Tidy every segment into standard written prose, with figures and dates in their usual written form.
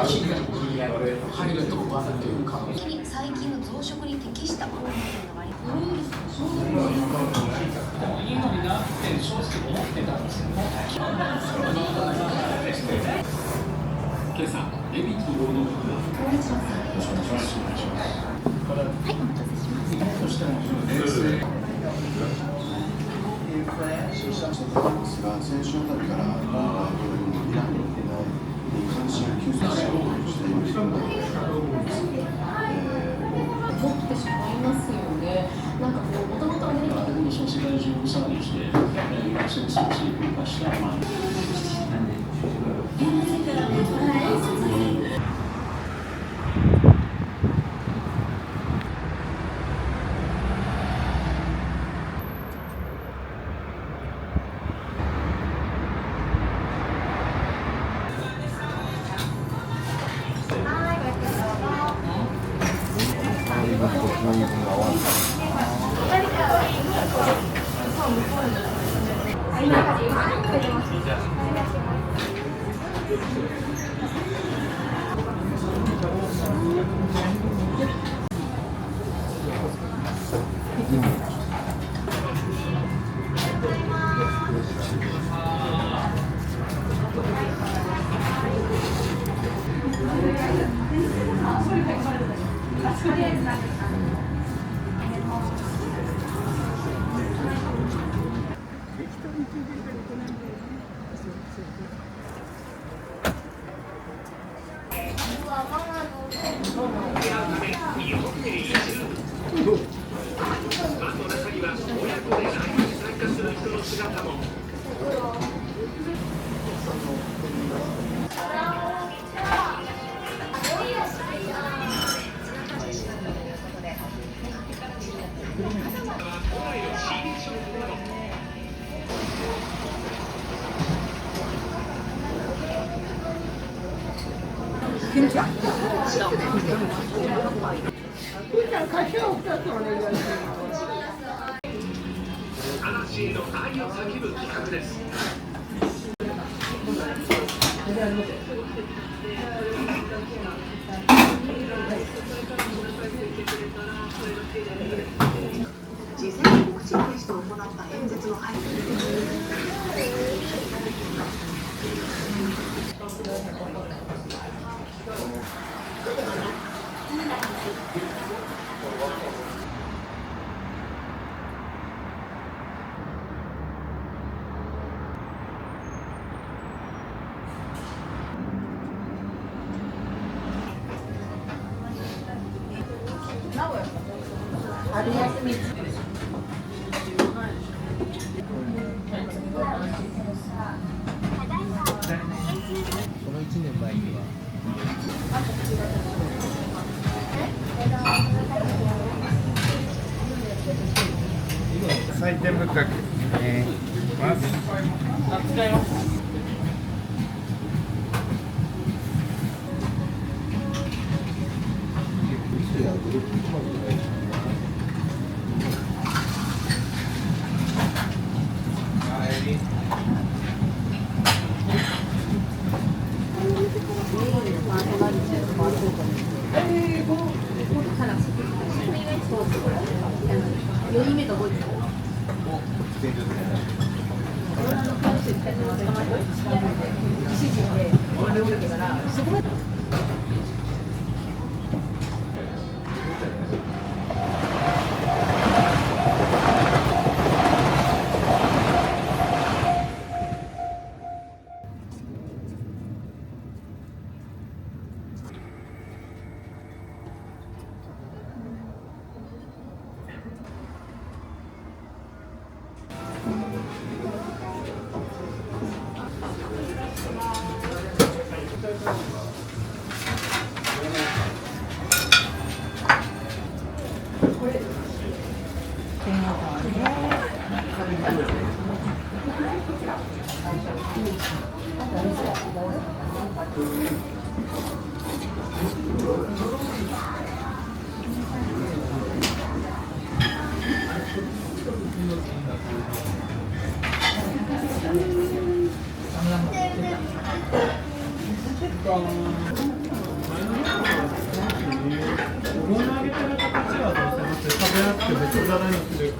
しい入ると技というか最近の増殖に適したものというのがあります。いいのになって正直思ってたんですけども、今朝デビット労働部がお願いします。よろしくお願いします。はい、お待たせしました。そしても先週あたりからイランに監視を急速しようとしている人が起きてしまいますよね。なんかこう、もともとアメリカでもその世界中を騒ぎして、戦争地に動かした、まあ嵐の愛を叫ぶ企画です。事前告知をして行った演説の背景春休みこの1年前には採点深くます。使います。4人目と5人目。Bye. べなくて別に皿にする。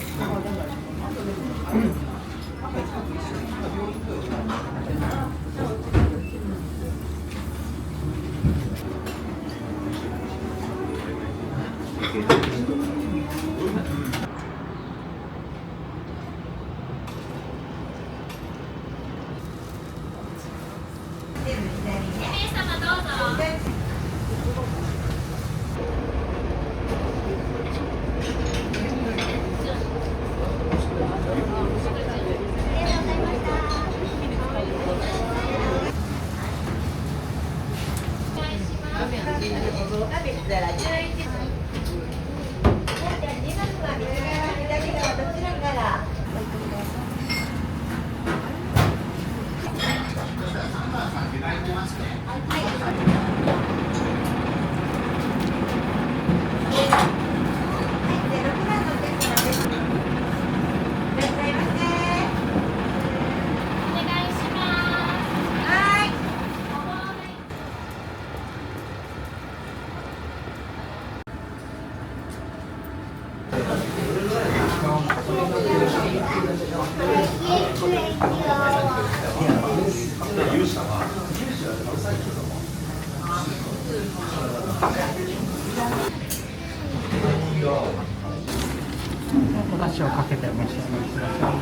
お出汁をかけてお召し上がりください。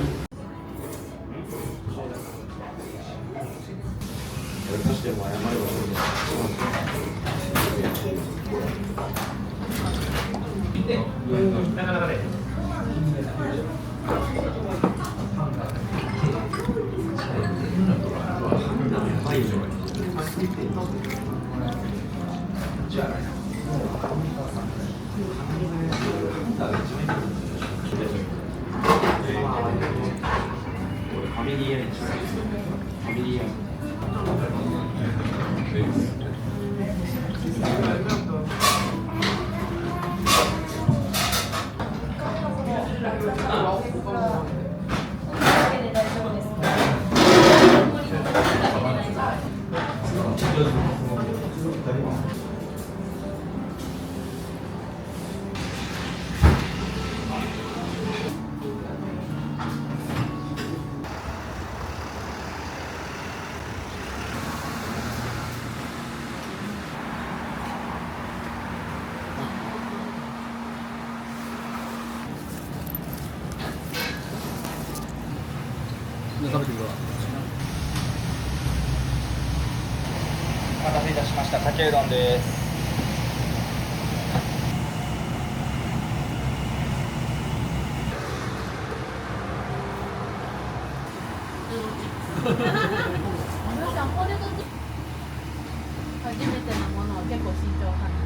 食べてください。お待たせいたしました。かけうどんです。初めてのものを結構慎重派。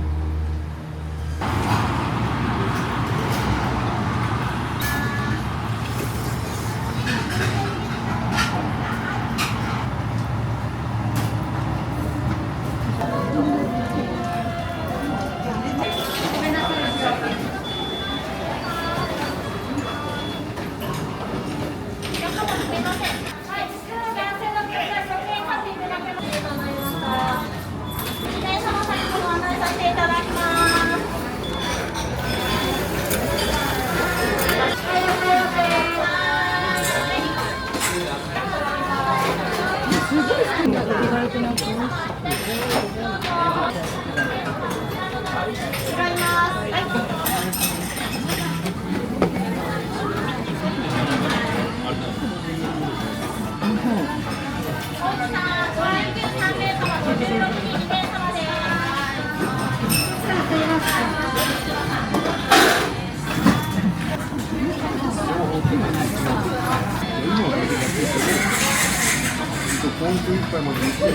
ポン酢一杯までいってる。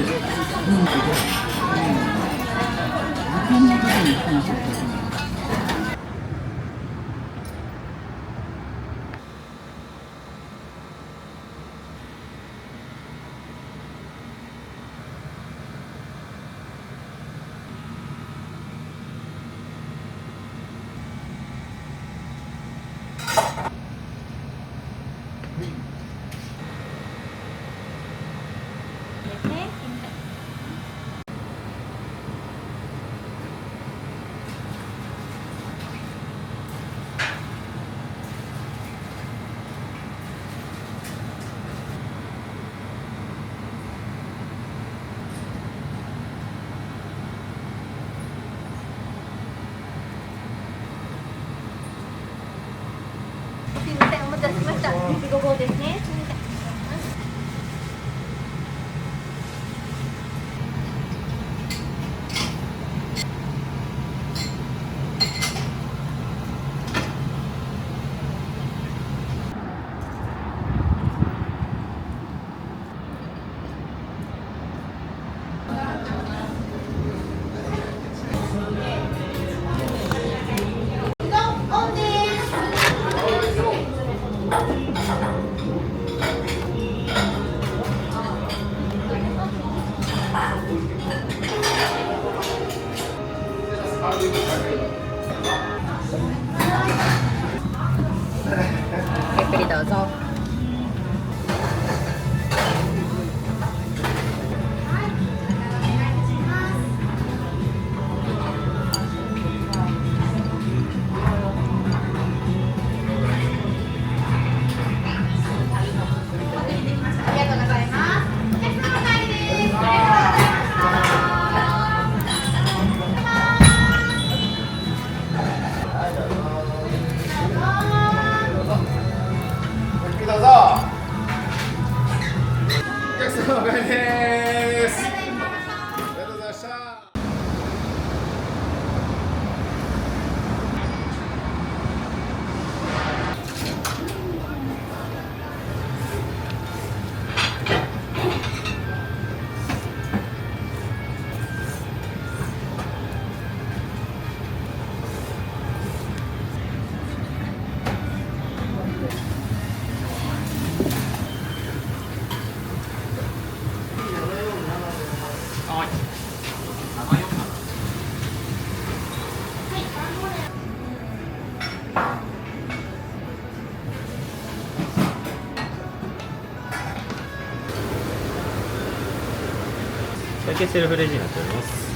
すいません、お待たせしました。肉ごぼうですね。すいません。ゆっくりどうぞ。どうぞ。お客様お帰りです。ありがとうございました。会計セルフレジになっております。